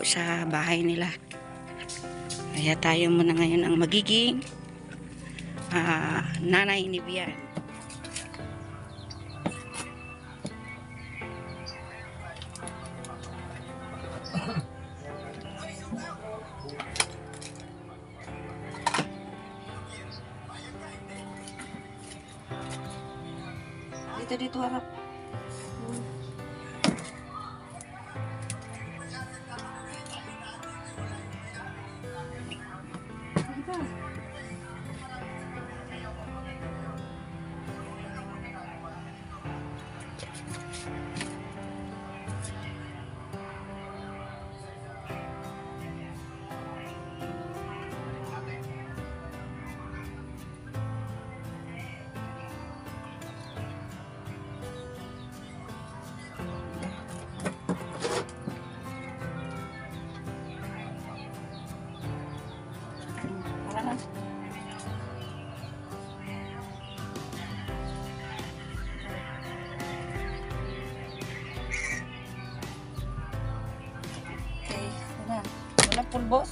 sa bahay nila. Kaya tayo muna ngayon ang magiging nanay ni Bian. Dito harap. Walang pulbos.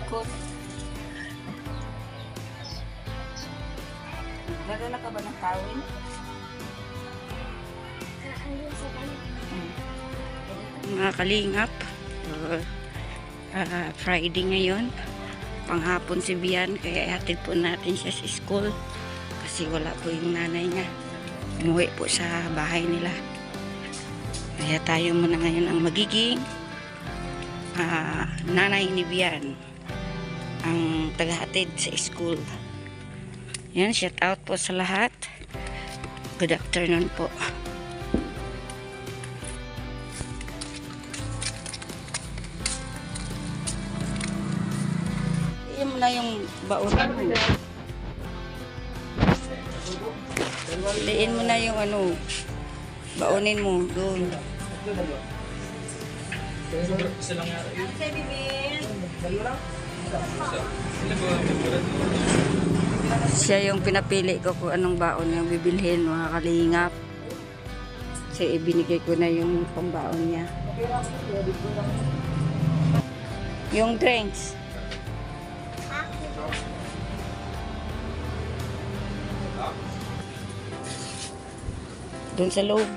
Good. Nagdala ka ba ng kawin? Mga kalingap, Friday ngayon, panghapon si Bian, kaya ihatid po natin siya sa school kasi wala po yung nanay niya, umuwi po sa bahay nila. Kaya tayo muna ngayon ang magiging nanay ni Bian, ang tagahatid sa school. Yan, shout out po sa lahat. Good afternoon po. Iyan mo na yung baon mo. Liin mo na yung baonin mo doon. Siya yung pinapili ko kung anong baon yung bibilhin, mga kalingap. Kasi ibinigay ko na yung pambaon niya. Yung drinks. Doon sa loob.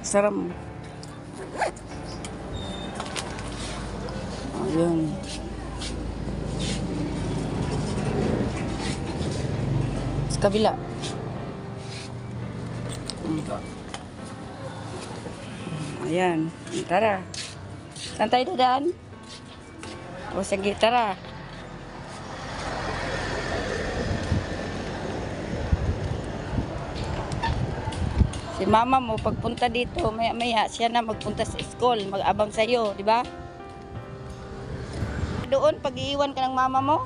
Sarap mo. Ayan. Sa kabila. Ayan. Tara. Saan tayo dadaan? O sige, tara. Si mama mo, pagpunta dito, maya-maya, siya na magpunta sa school, mag-abang sa'yo, di ba? Doon, pag-iiwan ka ng mama mo,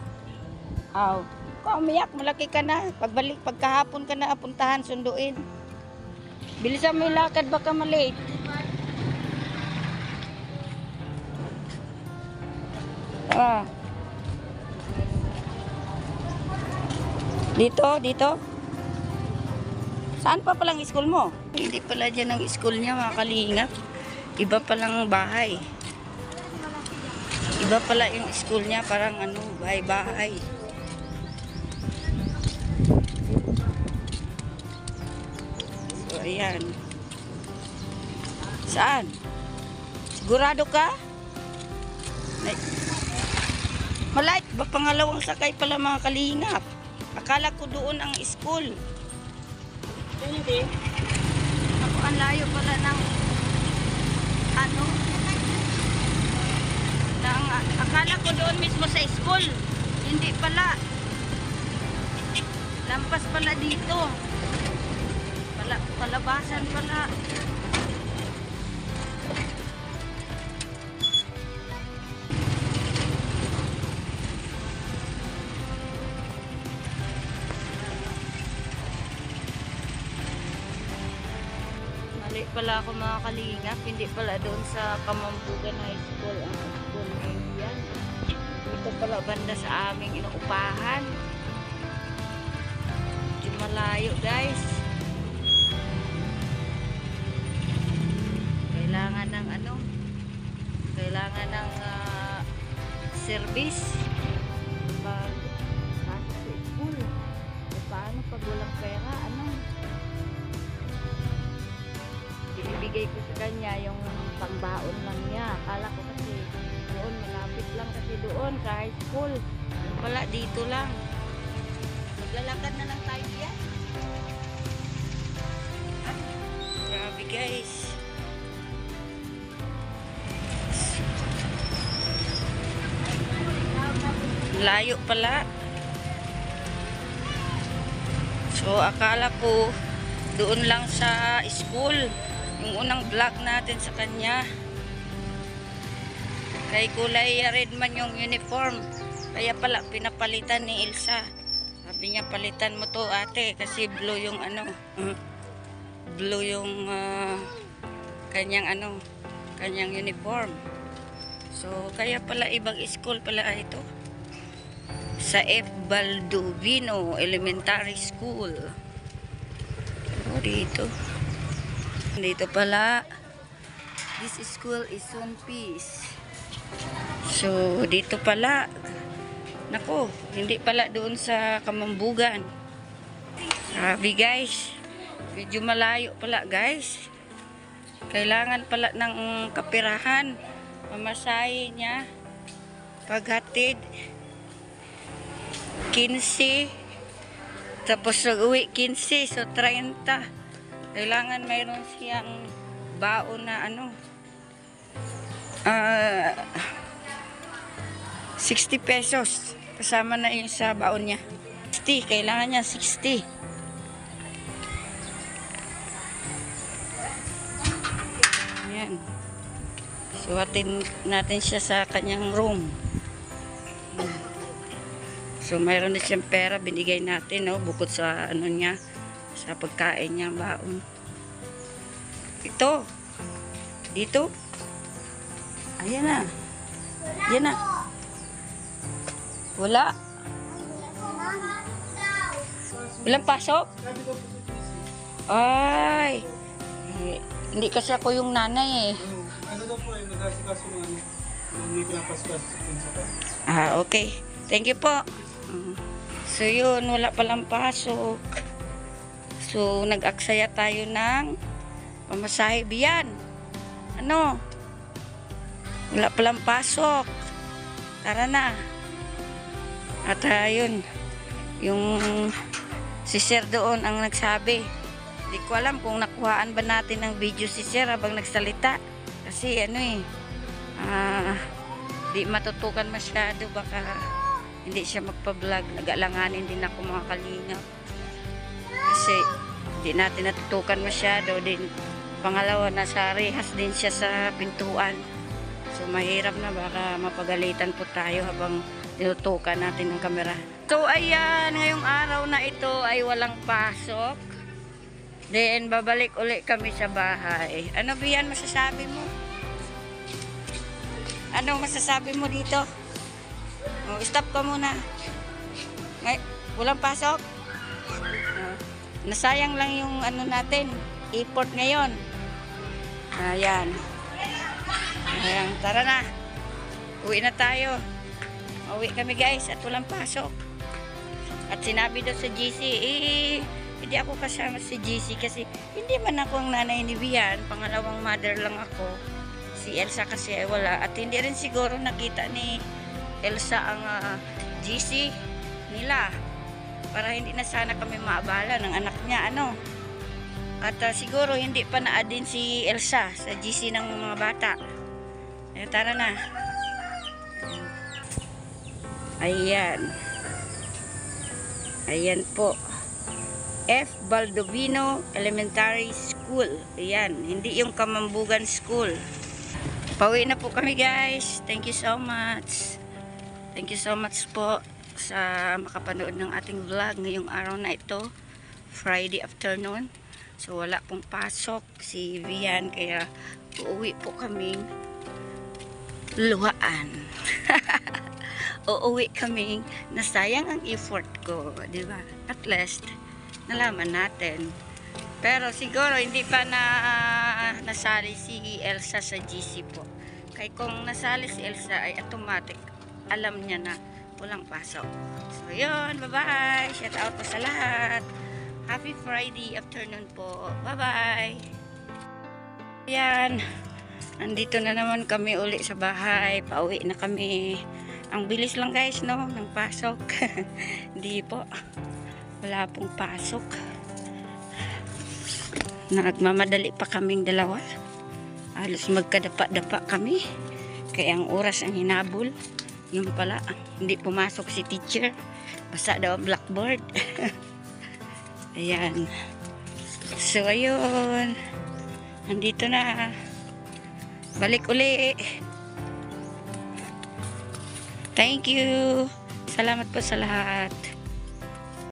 umiyak, malaki ka na. Pagbalik, pagkahapon ka na, puntahan, sunduin. Bilisan mo yung lakad, baka malate. Dito. Saan pa palang school mo? Hindi pala dyan ang school niya, mga kalingap. Iba palang bahay. Iba pala yung school niya, parang bahay-bahay. So, ayan. Saan? Sigurado ka? Malait ba pangalawang sakay pala, mga kalingap? Akala ko doon ang school. Hindi. Ako ang layo pala ng akala ko doon mismo sa school. Hindi pala. Lampas pala dito. Palabasan pala. pala ako mga kalingap. Hindi pala doon sa Kamambugan High School ang school ngayon yan. Dito pala banda sa aming inuupahan. Medyo malayo guys. Kailangan ng ano? Kailangan ng service pag pasok sa school. E paano pag walang pera? Ano? Ibigay ko sa kanya yung pangbaon lang niya. Akala ko kasi doon, malapit lang kasi doon sa high school. Wala, dito lang. Maglalakad na lang tayo yan. Grabe guys. Layo pala. So akala ko doon lang sa school. Yung unang vlog natin sa kanya. Kay kulay red man yung uniform. Kaya pala pinapalitan ni Elsa. Sabi niya palitan mo to ate kasi blue yung ano. Blue yung kanyang ano, kanyang uniform. So kaya pala ibang school pala ito. Sa F. Baldovino Elementary School. O dito. Dito pala. This school is One Piece. So dito pala. Nako, hindi pala doon sa Kamambugan. Sabi guys, medyo malayo pala guys. Kailangan pala ng kapirahan. Pamasahe niya. Paghatid 15. Tapos nag-uwi 15. So 30. Kailangan mayroon siyang baon na ano. 60 pesos. Kasama na yung sa baon niya. 60. Kailangan niya 60. Yan. Suwatin natin siya sa kanyang room. So mayroon na siyang pera, binigay natin, no, bukod sa ano niya, sa pagkain niya, baon. Ito. Dito. Ayan na. Ayan na. Wala. Ilang pasok? Ay. Hindi kasi ako yung nanay eh. Ano daw po yung nag-asikaso ng ano? May pinapasikaso sa principal. Okay. Thank you po. So yun, wala palang pasok. So nag-aksaya tayo ng pamasahe biyan. Ano? Wala palang pasok. Tara na. At ayun, yung si Sir doon ang nagsabi. Di ko alam kung nakuhaan ba natin ng video si Sir habang nagsalita. Kasi ano eh, di matutukan masyado, baka hindi siya magpa-vlog. Nag-alanganin din ako mga kalingap. Kasi di natin natutukan masyado. Din, pangalawa, nasa rehas din siya sa pintuan. So mahirap na, baka mapagalitan po tayo habang tinutukan natin ng kamera. So ayan, ngayong araw na ito ay walang pasok. Then babalik uli kami sa bahay. Ano biyan masasabi mo? Ano masasabi mo dito? Oh, stop ka muna. Ngay, walang pasok. Nasayang lang yung ano natin, effort ngayon. Ayan. Ayan, tara na. Uwi na tayo. Uwi kami guys at walang pasok. At sinabi daw sa GC, hindi ako kasama si GC kasi hindi man ako ang nanay ni Bian. Pangalawang mother lang ako. Si Elsa kasi ay wala. At hindi rin siguro nakita ni Elsa ang GC nila. Para hindi na sana kami maabala ng anak niya. Ano? At siguro hindi pa na-add din si Elsa sa GC ng mga bata. Ayan, tara na. Ayan. Ayan po. F. Baldovino Elementary School. Ayan. Hindi yung Kamambugan School. Pauwi na po kami guys. Thank you so much. Thank you so much po sa makapanood ng ating vlog ngayong araw na ito. Friday afternoon. So wala pong pasok si Vian, kaya uuwi po kaming luhaan. Uuwi kaming nasayang ang effort ko, di ba? At least nalaman natin. Pero siguro hindi pa nasali si Elsa sa GC po. Kaya kung nasali si Elsa ay automatic alam niya na walang pasok. So yun, bye-bye. Shout out po sa lahat. Happy Friday afternoon po. Bye-bye. Yan. Nandito na naman kami uli sa bahay. Pauwi na kami. Ang bilis lang guys, no? Ng pasok. Hindi po. Wala pong pasok. Nagmamadali pa kaming dalawa. Halos magkadapa-dapa kami. Kaya ang oras ang hinabol. Yung pala, hindi pumasok si teacher. Basa daw ang blackboard. Ayan. So, ayun. Nandito na. Balik uli. Thank you. Salamat po sa lahat.